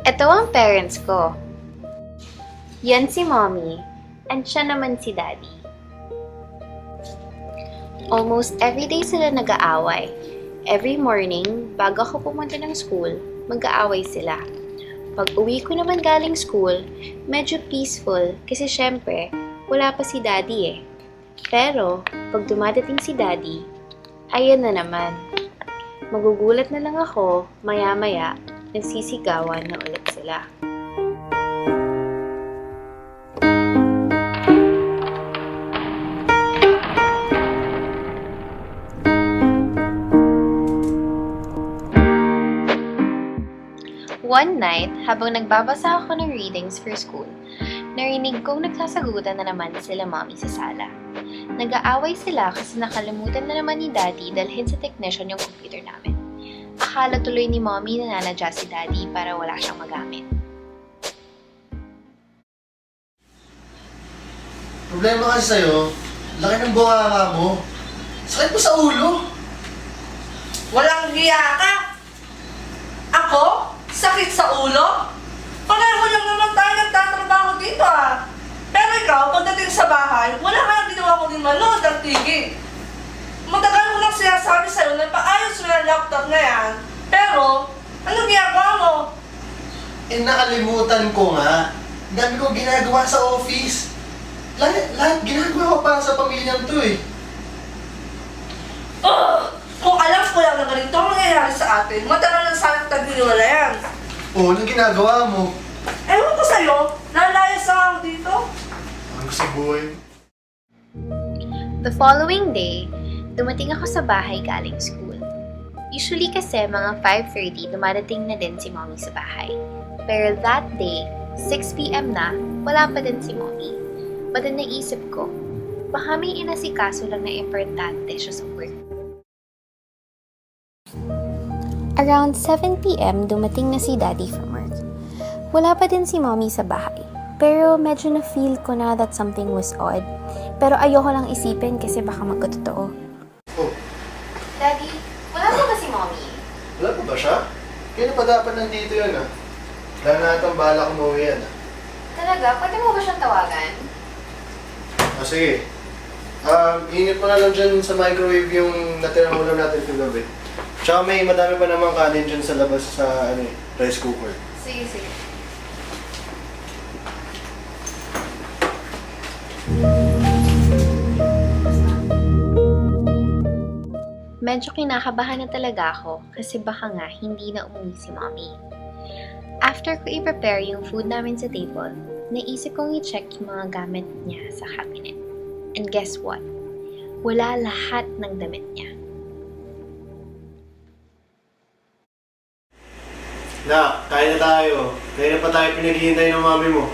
Ito ang parents ko. Yan si mommy, and siya naman si daddy. Almost everyday sila nag-aaway. Every morning, bago ako pumunta ng school, mag-aaway sila. Pag uwi ko naman galing school, medyo peaceful kasi syempre, wala pa si daddy eh. Pero, pag dumadating si daddy, ayan na naman. Magugulat na lang ako, maya-maya, nagsisigawan na ulit sila. One night, habang nagbabasa ako ng readings for school, narinig kong nagsasagutan na naman sila mommy sa sala. Nag-aaway sila kasi nakalimutan na naman ni daddy dalhin sa technician yung computer namin. Akala tuloy ni mommy na nanadya si daddy para wala siyang magamit. Problema kasi sa'yo, laki ng bunganga mo. Sakit mo sa ulo. Walang hiya ka! Ako? Sakit sa ulo? Pareho lang naman tayo nagtatrabaho dito ah. Pero ikaw, pagdating sa bahay, wala ka nang ginawa ko din manood ng TV. Matagal mo lang sinasabi sa'yo na paayos mo yung laptop na yan. Pero, anong ginagawa mo? Nakalimutan ko nga. Ang dami kong ginagawa sa office. Lahat ginagawa ko para sa pamilyang to eh. Kung alam ko lang na ganito ang nangyayari sa atin, matagal lang sana tagniwala yan. Anong ginagawa mo? Ewan ko sa'yo, nalayas lang ako dito. Ang si boy. The following day, dumating ako sa bahay galing school. Usually kasi mga 5:30 dumadating na din si mommy sa bahay. Pero that day, 6 p.m. na, wala pa din si mommy. But then naisip ko, baka may inasikaso lang na importante siya sa work. Around 7 p.m. dumating na si daddy from work. Wala pa din si mommy sa bahay. Pero medyo na-feel ko na that something was odd. Pero ayoko lang isipin kasi baka magkatotoo. Oh, Daddy, wala pa ba si mommy? wala pa ba siya? Kaya pa dapat nandito yan ah. Wala na atang balak umuwi yan ah. Talaga? Pwede mo ba siyang tawagan? Sige. Init mo na lang dyan sa microwave yung natirang ulam natin kagabi. Tsaka may madami pa namang kanin dyan sa labas sa rice cooker. Sige, sige. Medyo kinakabahan na talaga ako kasi baka nga hindi na umuwi si mommy. After ko i-prepare yung food namin sa table, naisip kong i-check yung mga gamit niya sa cabinet. And guess what? Wala lahat ng damit niya. Nak, kain na tayo. Kaya na pa tayo pinaghihintay ng mami mo.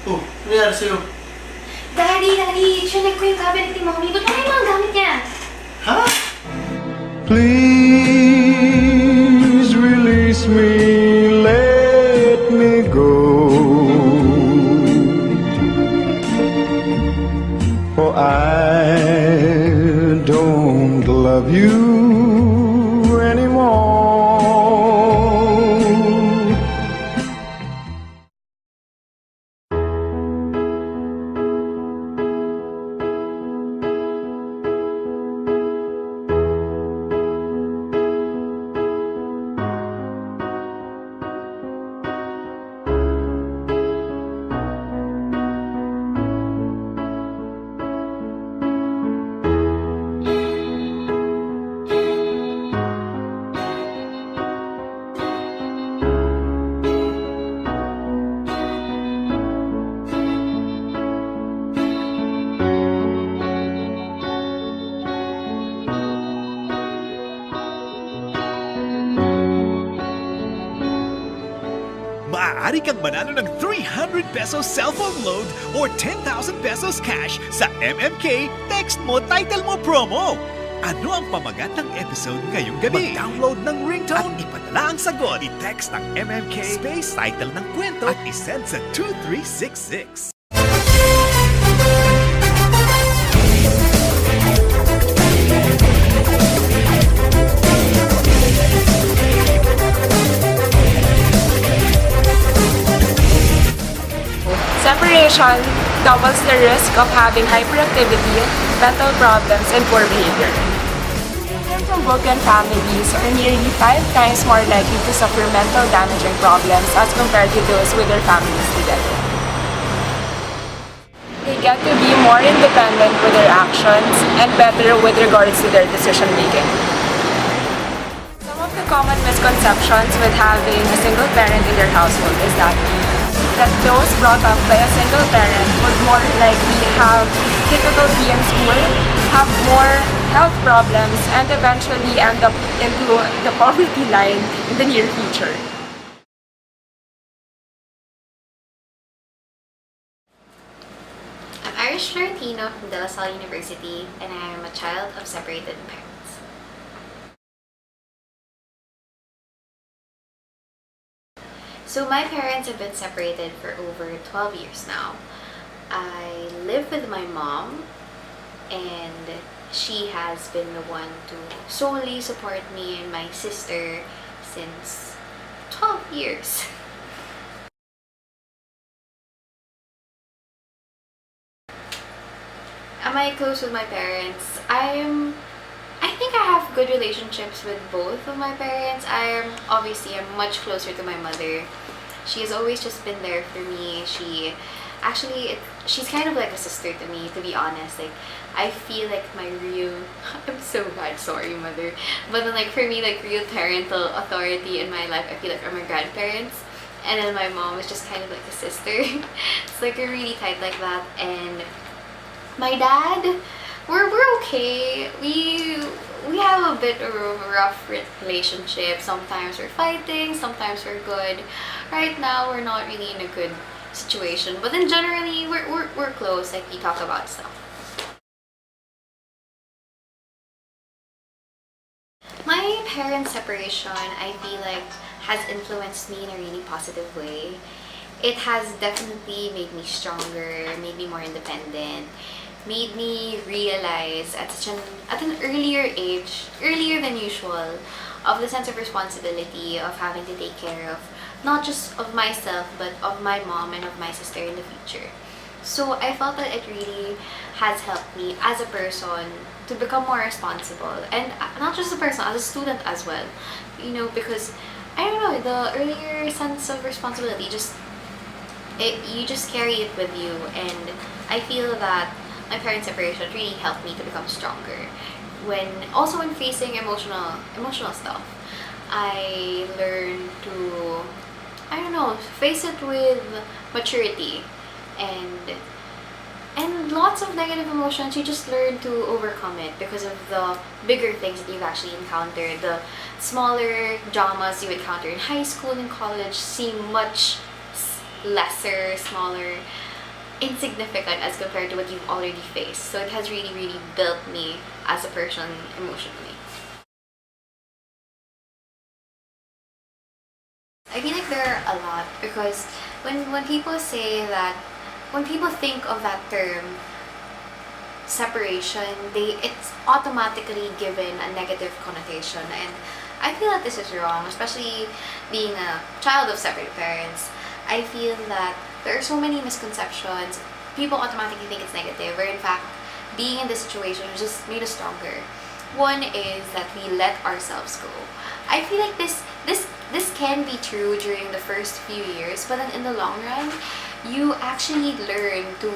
Oh, ano nangyari sa'yo? Daddy! Chinek ko yung cabinet ni mommy. Ba't wala yung mga gamit niya? Ha? Please release me, let me go. For I don't love you anymore. Maaari kang manalo ng 300 pesos cellphone load or 10,000 pesos cash sa MMK Text Mo Title Mo promo. Ano ang pamagat ng episode ngayong gabi? Mag-download ng ringtone at ipadala ang sagot. I-text ang MMK space title ng kwento at isend sa 2366. addition doubles the risk of having hyperactivity, mental problems, and poor behavior. Children from broken families are nearly 5 times more likely to suffer mental damaging problems as compared to those with their families together. They get to be more independent with their actions and better with regards to their decision making. Some of the common misconceptions with having a single parent in their household is that those brought up by a single parent would more likely have difficulty in school, have more health problems, and eventually end up into the poverty line in the near future. I'm Irish Florentino from De La Salle University, and I am a child of separated parents. So my parents have been separated for over 12 years now. I live with my mom, and she has been the one to solely support me and my sister since 12 years. Am I close with my parents? I think I have good relationships with both of my parents. I'm much closer to my mother. She has always just been there for me. She's kind of like a sister to me, to be honest. Like, I feel like my real, I'm so bad, sorry mother. But then like for me, like real parental authority in my life, I feel like are my grandparents. And then my mom is just kind of like a sister. It's like we're really tight like that. And my dad, we're okay. We have a bit of a rough relationship. Sometimes we're fighting, sometimes we're good. Right now, we're not really in a good situation. But then generally, we're close. Like, we talk about stuff. My parents' separation, I feel like, has influenced me in a really positive way. It has definitely made me stronger, made me more independent, made me realize at an earlier age, earlier than usual, of the sense of responsibility of having to take care of not just of myself but of my mom and of my sister in the future. So I felt that it really has helped me as a person to become more responsible, and not just a person, as a student as well. You know, because I don't know, the earlier sense of responsibility you just carry it with you, and I feel that my parents' separation really helped me to become stronger. When facing emotional stuff, I learned to, I don't know, face it with maturity, and lots of negative emotions, you just learn to overcome it because of the bigger things that you've actually encountered. The smaller dramas you encounter in high school and college seem much lesser, smaller, insignificant as compared to what you've already faced. So it has really, really built me as a person emotionally. I feel like there are a lot, because when people say that, when people think of that term separation, it's automatically given a negative connotation, and I feel that this is wrong, especially being a child of separate parents. I feel that there are so many misconceptions. People automatically think it's negative, where in fact, being in this situation just made us stronger. One is that we let ourselves go. I feel like this can be true during the first few years, but then in the long run, you actually learn to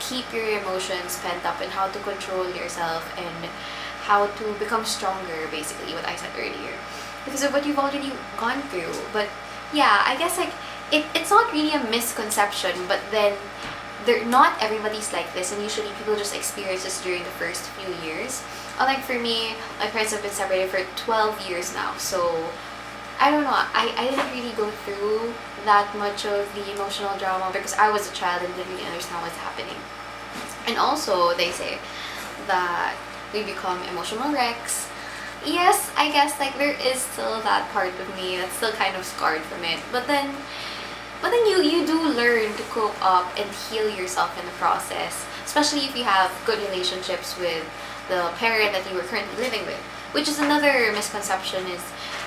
keep your emotions pent up and how to control yourself and how to become stronger, basically, what I said earlier, because of what you've already gone through. But yeah, I guess like it's not really a misconception, but then not everybody's like this, and usually people just experience this during the first few years. Unlike for me, my parents have been separated for 12 years now, so I don't know, I didn't really go through that much of the emotional drama because I was a child and didn't really understand what's happening. And also, they say that we become emotional wrecks. Yes, I guess like there is still that part of me that's still kind of scarred from it, but then you do learn to cope up and heal yourself in the process, especially if you have good relationships with the parent that you were currently living with. Which is another misconception, is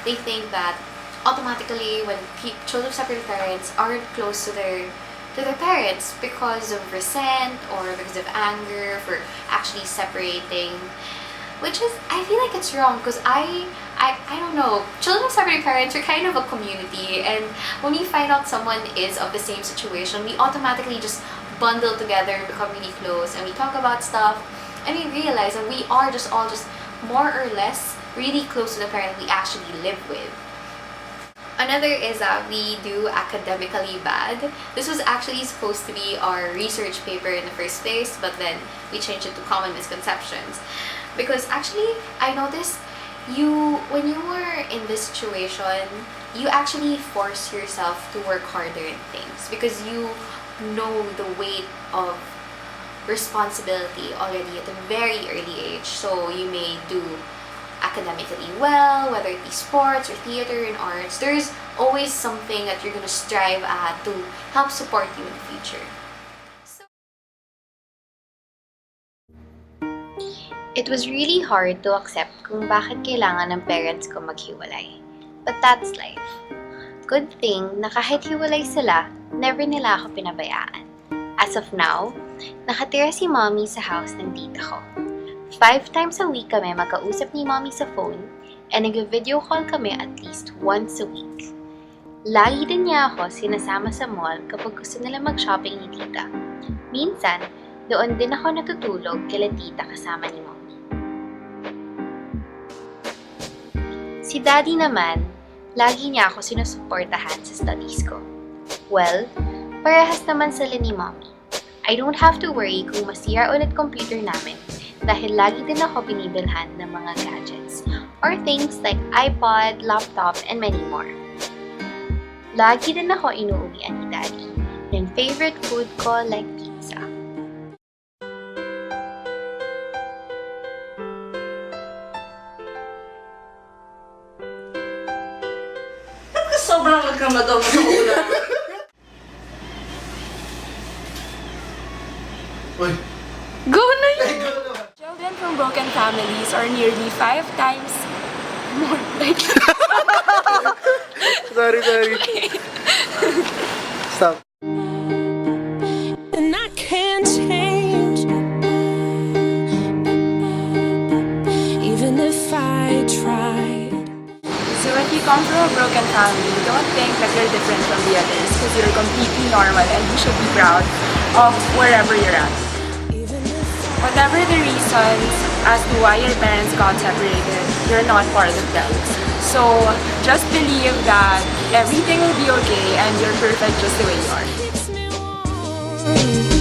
they think that automatically when children of separate parents aren't close to their to their parents because of resent or because of anger for actually separating, which is, I feel like it's wrong because I don't know, children of separated parents are kind of a community, and when we find out someone is of the same situation, we automatically just bundle together and become really close, and we talk about stuff, and we realize that we are just all just more or less really close to the parent we actually live with. Another is that we do academically bad. This was actually supposed to be our research paper in the first place, but then we changed it to common misconceptions. Because actually, I noticed when you were in this situation, you actually force yourself to work harder in things because you know the weight of responsibility already at a very early age. So you may do academically well, whether it be sports or theater and arts. There's always something that you're going to strive at to help support you in the future. It was really hard to accept kung bakit kailangan ng parents ko maghiwalay. But that's life. Good thing na kahit hiwalay sila, never nila ako pinabayaan. As of now, nakatira si mommy sa house ng tita ko. 5 times a week kami magkausap ni mommy sa phone, and nag-video call kami at least once a week. Lagi din niya ako sinasama sa mall kapag gusto nila mag-shopping ni tita. Minsan, doon din ako natutulog kila tita kasama ni mommy. Si daddy naman, lagi niya ako sinusuportahan sa studies ko. Well, parehas naman sila ni mommy. I don't have to worry kung masira ulit computer namin dahil lagi din ako binibilhan ng mga gadgets or things like iPod, laptop, and many more. Lagi din ako inuuwian ni daddy ng favorite food ko like pizza. Sobrang nagkamadong sa ulan. Uy! Go na yun! Ay, go naman! Children from broken families are nearly 5 times more likely. Sorry. Stop. And I can't change, even if I tried. So if you come from a broken family, don't think that you're different from the others because you're completely normal and you should be proud of wherever you're at. Whatever the reasons as to why your parents got separated, you're not part of them. So just believe that everything will be okay and you're perfect just the way you are. Keeps me warm.